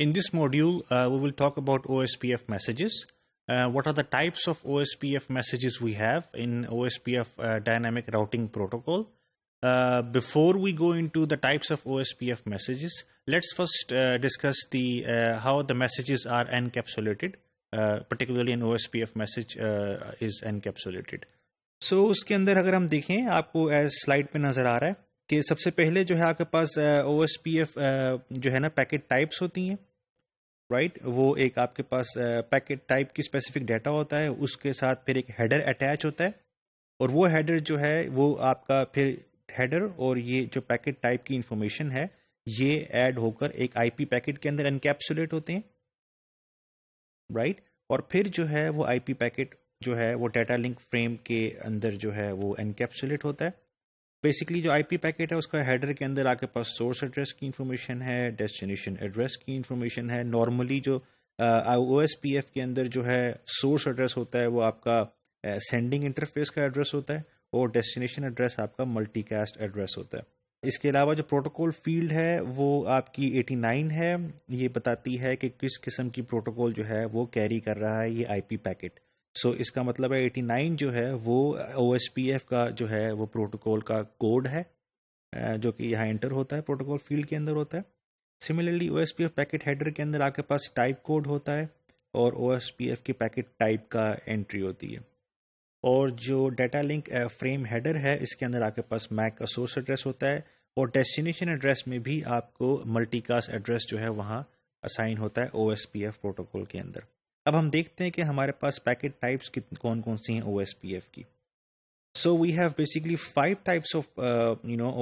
In this module, we will talk about OSPF messages. What are the types of OSPF messages we have in OSPF dynamic routing protocol? Before we go into the types of OSPF messages, let's first discuss how the messages are encapsulated. Particularly an OSPF message is encapsulated. So उसके अंदर अगर हम देखें, आपको as slide पे नज़र आ रहा है कि सबसे पहले जो है आपके पास OSPF जो है ना पैकेट टाइप्स होती हैं, राइट. वो एक आपके पास पैकेट टाइप की स्पेसिफिक डाटा होता है, उसके साथ फिर एक हेडर अटैच होता है, और वो हेडर जो है वो आपका फिर हेडर और ये जो पैकेट टाइप की इंफॉर्मेशन है ये ऐड होकर एक आईपी पैकेट के अंदर एनकैप्सुलेट होते हैं, राइट. और फिर जो है वो आईपी पैकेट जो है वो डाटा लिंक फ्रेम के अंदर जो है वो एनकैप्सुलेट होता है. बेसिकली जो आईपी पैकेट है उसका हेडर के अंदर आपके पास सोर्स एड्रेस की इंफॉर्मेशन है, डेस्टिनेशन एड्रेस की इंफॉर्मेशन है. नॉर्मली जो ओएसपीएफ के अंदर जो है सोर्स एड्रेस होता है वो आपका सेंडिंग इंटरफेस का एड्रेस होता है, और डेस्टिनेशन एड्रेस आपका मल्टीकास्ट एड्रेस होता है. इसके अलावा जो प्रोटोकॉल फील्ड है वो आपकी 89 है. ये बताती है कि किस किस्म की प्रोटोकॉल जो है वो कैरी कर रहा है ये आईपी पैकेट. सो इसका मतलब है 89 जो है वो OSPF का जो है वो प्रोटोकॉल का कोड है जो कि यहाँ एंटर होता है, प्रोटोकॉल फील्ड के अंदर होता है. सिमिलरली OSPF पैकेट हेडर के अंदर आपके पास टाइप कोड होता है और OSPF की पैकेट टाइप का एंट्री होती है. और जो डाटा लिंक फ्रेम हेडर है इसके अंदर आपके पास मैक का सोर्स एड्रेस होता है, और डेस्टिनेशन एड्रेस में भी आपको मल्टीकास्ट एड्रेस जो है वहाँ असाइन होता है OSPF प्रोटोकॉल के अंदर. अब हम देखते हैं कि हमारे पास पैकेट टाइप्स कौन कौन सी हैं OSPF की. So we have basically 5 types of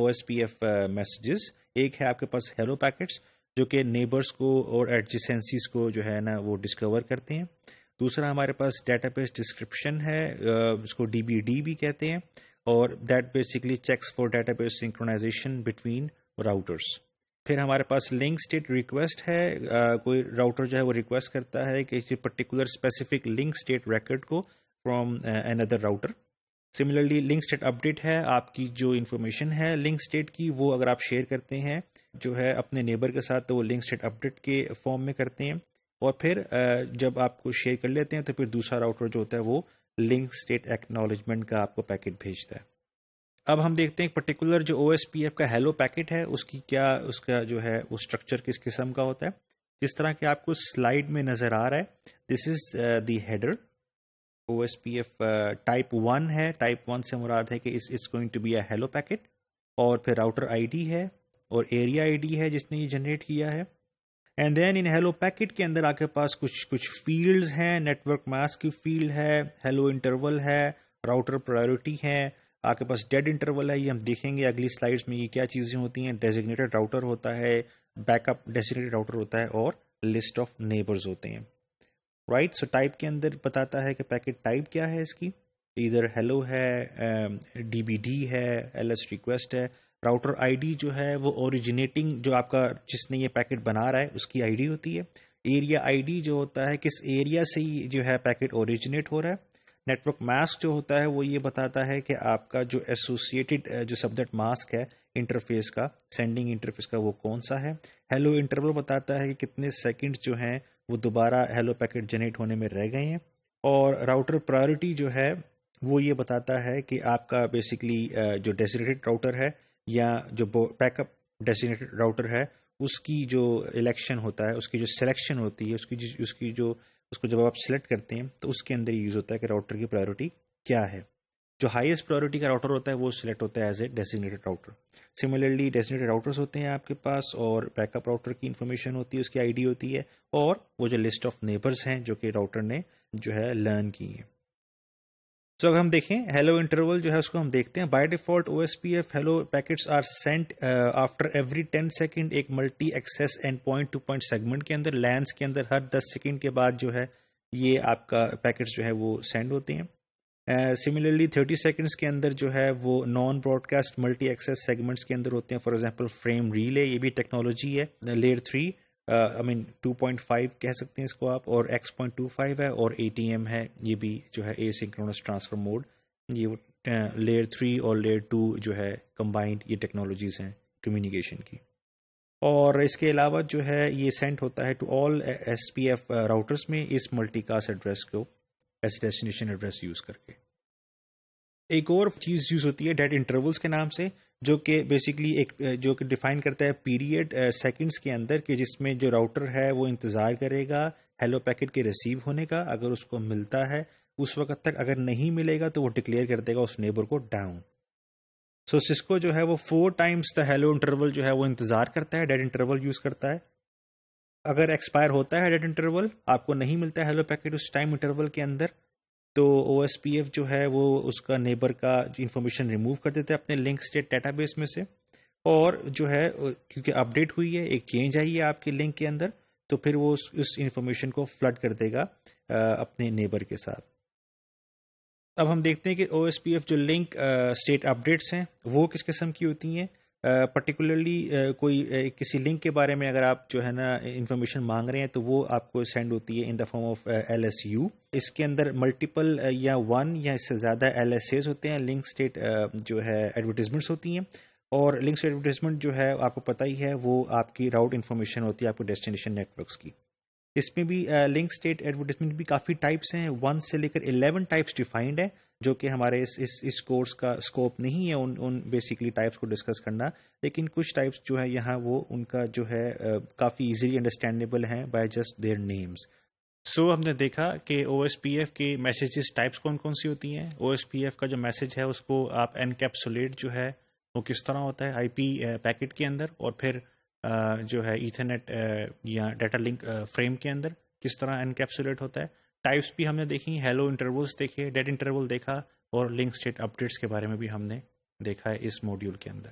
OSPF messages. एक है आपके पास हेलो पैकेट्स जो कि नेबर्स को और एडजेसेंसीज को जो है ना वो डिस्कवर करते हैं. दूसरा हमारे पास डेटाबेस डिस्क्रिप्शन है, इसको DBD भी कहते हैं, और that basically checks for database synchronization between routers. फिर हमारे पास लिंक स्टेट रिक्वेस्ट है. कोई राउटर जो है वो रिक्वेस्ट करता है कि किसी particular specific link state record को from another router. Similarly link state update है, आपकी जो इन्फॉर्मेशन है लिंक स्टेट की वो अगर आप शेयर करते हैं जो है अपने नेबर के साथ तो वो लिंक स्टेट अपडेट के फॉर्म में करते हैं, और फिर जब आपको शेयर कर लेते हैं तो फिर दूसरा राउटर जो होता है वो लिंक स्टेट एक्नॉलेजमेंट का आपको पैकेट भेजता है. अब हम देखते हैं एक पर्टिकुलर जो OSPF का हेलो पैकेट है उसका जो है वो स्ट्रक्चर किस किस्म का होता है. जिस तरह कि आपको स्लाइड में नज़र आ रहा है, this is the header. OSPF type 1 है. टाइप 1 से मुराद है कि it's going to be a hello packet, और फिर राउटर आईडी है और एरिया आईडी है जिसने ये जनरेट किया है. And then in hello packet के अंदर आपके पास कुछ फील्ड्स हैं. नेटवर्क मास्क की फील्ड है, हेलो इंटरवल है, राउटर प्रायोरिटी है, आपके पास डेड इंटरवल है. ये हम देखेंगे अगली स्लाइड्स में ये क्या चीज़ें होती हैं. डेजिग्नेटेड राउटर होता है, बैकअप डेजिग्नेटेड राउटर होता है, और लिस्ट ऑफ नेबर्स होते हैं, राइट. सो टाइप के अंदर बताता है कि पैकेट टाइप क्या है इसकी. इधर हेलो है, DBD है, LS रिक्वेस्ट है. राउटर आईडी जो है वो ओरिजिनेटिंग जो आपका जिसने ये पैकेट बना रहा है उसकी आईडी होती है. एरिया आईडी जो होता है किस एरिया से ही जो है पैकेट ओरिजिनेट हो रहा है. नेटवर्क मास्क जो होता है वो ये बताता है कि आपका जो एसोसिएटेड जो सबनेट मास्क है इंटरफेस का, सेंडिंग इंटरफेस का, वो कौन सा है. हेलो इंटरवल बताता है कि कितने सेकंड जो हैं वो दोबारा हेलो पैकेट जनरेट होने में रह गए हैं. और राउटर प्रायोरिटी जो है वो ये बताता है कि आपका बेसिकली जो डेजिग्नेटेड राउटर है या जो बैकअप डेजिग्नेटेड राउटर है उसकी जो इलेक्शन होता है, उसकी जो सिलेक्शन होती है, उसको जब आप सिलेक्ट करते हैं तो उसके अंदर यूज़ होता है कि राउटर की प्रायोरिटी क्या है. जो हाईएस्ट प्रायोरिटी का राउटर होता है वो सिलेक्ट होता है as a designated router. Similarly designated routers होते हैं आपके पास, और बैकअप राउटर की इन्फॉर्मेशन होती है, उसकी आईडी होती है, और वो जो लिस्ट ऑफ नेबर्स हैं जो कि राउटर ने जो है लर्न की हैं. तो अगर हम देखें हेलो इंटरवल जो है उसको हम देखते हैं. By default OSPF hello packets are sent after every 10 second एक multi access and point to point segment के अंदर. लैंस के अंदर हर 10 सेकंड के बाद जो है ये आपका पैकेट्स जो है वो सेंड होते हैं. सिमिलरली 30 सेकंड्स के अंदर जो है वो non broadcast multi access segments के अंदर होते हैं. फॉर एग्जांपल फ्रेम रिले, ये भी टेक्नोलॉजी है. लेयर 3 2.5 कह सकते हैं इसको आप, और X.25 है, और ATM है, ये भी जो है एसिंक्रोनस ट्रांसफर मोड. ये लेयर 3 और लेयर 2 जो है कंबाइंड ये टेक्नोलॉजीज हैं कम्युनिकेशन की. اور اس کے علاوہ جو ہے یہ سینڈ ہوتا ہے to all S P F routers میں اس ملٹی کاسٹ ایڈریس کو ایز ڈیسٹینیشن ایڈریس یوز کر کے. ایک اور چیز یوز ہوتی ہے ڈیٹ انٹرولس کے نام سے، جو کہ بیسکلی ایک جو کہ ڈیفائن کرتا ہے پیریڈ سیکنڈز کے اندر کہ جس میں جو راؤٹر ہے وہ انتظار کرے گا ہیلو پیکٹ کے ریسیو ہونے کا. اگر اس کو ملتا ہے اس وقت تک، اگر نہیں ملے گا تو وہ ڈکلیئر کر دے گا اس نیبر کو ڈاؤن. سو سسکو جو ہے وہ 4 ٹائمز دا ہیلو انٹرول جو ہے وہ انتظار کرتا ہے، ڈیٹ انٹرول یوز کرتا ہے. اگر ایکسپائر ہوتا ہے ڈیٹ انٹرول، آپ کو نہیں ملتا ہے ہیلو پیکٹ اس ٹائم انٹرول کے اندر، تو او ایس پی ایف جو ہے وہ اس کا نیبر کا انفارمیشن ریموو کر دیتا ہے اپنے لنک اسٹیٹ ڈیٹا بیس میں سے. اور جو ہے کیونکہ اپ ڈیٹ ہوئی ہے، ایک چینج آئی ہے آپ کے لنک کے اندر، تو پھر وہ اس انفارمیشن کو فلڈ کر دے گا اپنے نیبر کے ساتھ. اب ہم دیکھتے ہیں کہ او ایس پی ایف جو لنک اسٹیٹ اپ ڈیٹس ہیں وہ کس قسم کی ہوتی ہیں. پرٹیکولرلی کوئی کسی لنک کے بارے میں اگر آپ جو ہے نا انفارمیشن مانگ رہے ہیں تو وہ آپ کو سینڈ ہوتی ہے in the form of L S U. اس کے اندر ملٹیپل یا 1 یا اس سے زیادہ ایل ایس ایز ہوتے ہیں، لنک اسٹیٹ جو ہے ایڈورٹیزمنٹس ہوتی ہیں. اور لنک اسٹیٹ ایڈورٹیزمنٹ جو ہے آپ کو پتہ ہی ہے وہ آپ کی راؤٹ انفارمیشن ہوتی ہے آپ کو ڈیسٹینیشن نیٹ ورکس کی. اس میں بھی لنک اسٹیٹ ایڈورٹیزمنٹ بھی کافی ٹائپس ہیں، 1 سے لے کر 11 ٹائپس ڈیفائنڈ ہے، جو کہ ہمارے اس کورس کا اسکوپ نہیں ہے ان بیسکلی ٹائپس کو ڈسکس کرنا. لیکن کچھ ٹائپس جو ہے یہاں وہ ان کا جو ہے کافی ایزیلی انڈرسٹینڈیبل ہیں بائی جسٹ دیئر نیمز. سو ہم نے دیکھا کہ او ایس پی ایف کے میسیجز ٹائپس کون کون سی ہوتی ہیں. او ایس پی ایف کا جو میسج ہے اس کو آپ انکیپسولیٹ جو ہے وہ کس طرح ہوتا ہے آئی پی پیکٹ کے اندر، اور پھر جو ہے ایتھرنیٹ یا ڈیٹا لنک فریم کے اندر کس طرح انکیپسولیٹ ہوتا ہے. ٹائپس بھی ہم نے دیکھی، ہیلو انٹرولس دیکھے، ڈیٹ انٹرول دیکھا، اور لنک اسٹیٹ اپ ڈیٹس کے بارے میں بھی ہم نے دیکھا ہے اس موڈیول کے اندر.